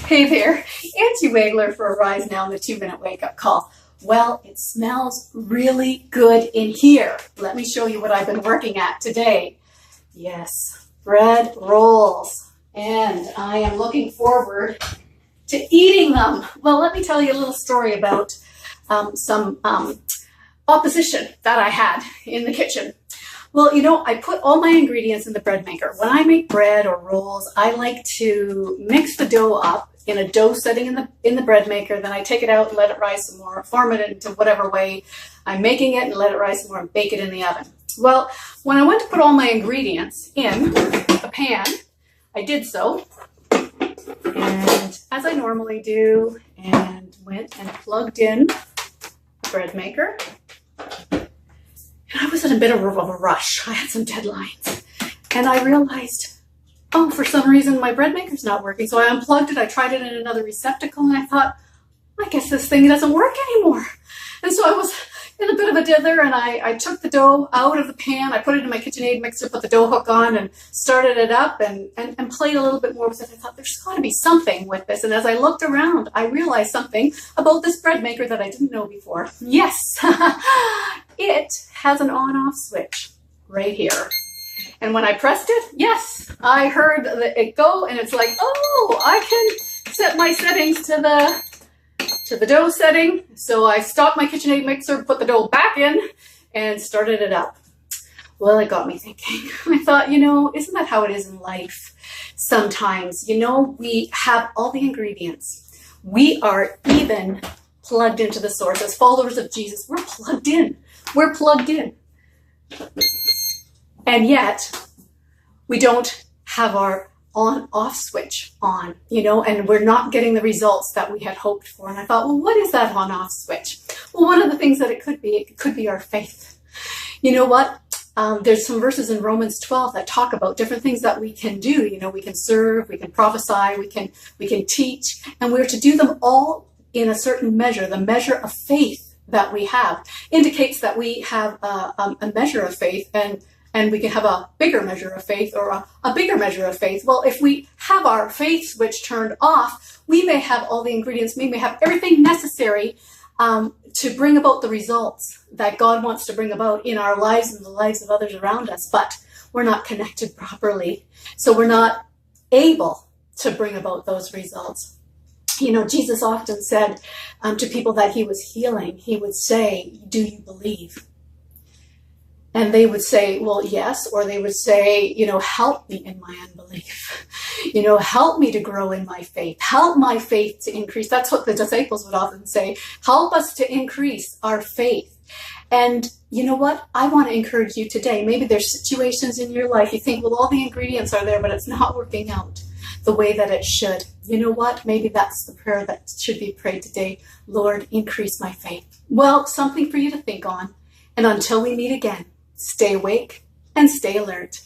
Hey there, Angie Wagler for Arise Now and the 2-Minute Wake-Up Call. Well, it smells really good in here. Let me show you what I've been working at today. Yes, bread rolls. And I am looking forward to eating them. Well, let me tell you a little story about some opposition that I had in the kitchen. Well, I put all my ingredients in the bread maker. When I make bread or rolls, I like to mix the dough up in a dough setting in the bread maker. Then I take it out and let it rise some more, form it into whatever way I'm making it, and let it rise some more and bake it in the oven. Well, when I went to put all my ingredients in a pan, I did so, and as I normally do, and went and plugged in the bread maker. I was in a bit of a rush. I had some deadlines. And I realized, oh, for some reason my bread maker's not working. So I unplugged it. I tried it in another receptacle and I thought, I guess this thing doesn't work anymore. And so I was in a bit of a dither and I took the dough out of the pan. I put it in my KitchenAid mixer, put the dough hook on and started it up and played a little bit more with it. I thought there's got to be something with this. And as I looked around, I realized something about this bread maker that I didn't know before. Yes, it has an on-off switch right here. And when I pressed it, yes, I heard it go and it's like, oh, I can set my settings to the dough setting. So I stopped my KitchenAid mixer, put the dough back in and started it up. Well, it got me thinking. I thought, isn't that how it is in life? Sometimes, we have all the ingredients. We are even plugged into the source. As followers of Jesus, we're plugged in. We're plugged in. And yet, we don't have our on-off switch on, and we're not getting the results that we had hoped for. And I thought, well, what is that on-off switch? Well, one of the things that it could be our faith. You know what? There's some verses in Romans 12 that talk about different things that we can do. We can serve, we can prophesy, we can teach, and we're to do them all in a certain measure. The measure of faith that we have indicates that we have a measure of faith, and we can have a bigger measure of faith or a bigger measure of faith. Well, if we have our faith switch turned off, we may have all the ingredients, we may have everything necessary to bring about the results that God wants to bring about in our lives and the lives of others around us, but we're not connected properly. So we're not able to bring about those results. Jesus often said to people that he was healing, he would say, do you believe? And they would say, well, yes. Or they would say, help me in my unbelief. Help me to grow in my faith. Help my faith to increase. That's what the disciples would often say. Help us to increase our faith. And you know what? I want to encourage you today. Maybe there's situations in your life you think, well, all the ingredients are there, but it's not working out the way that it should. You know what? Maybe that's the prayer that should be prayed today. Lord, increase my faith. Well, something for you to think on. And until we meet again, stay awake and stay alert.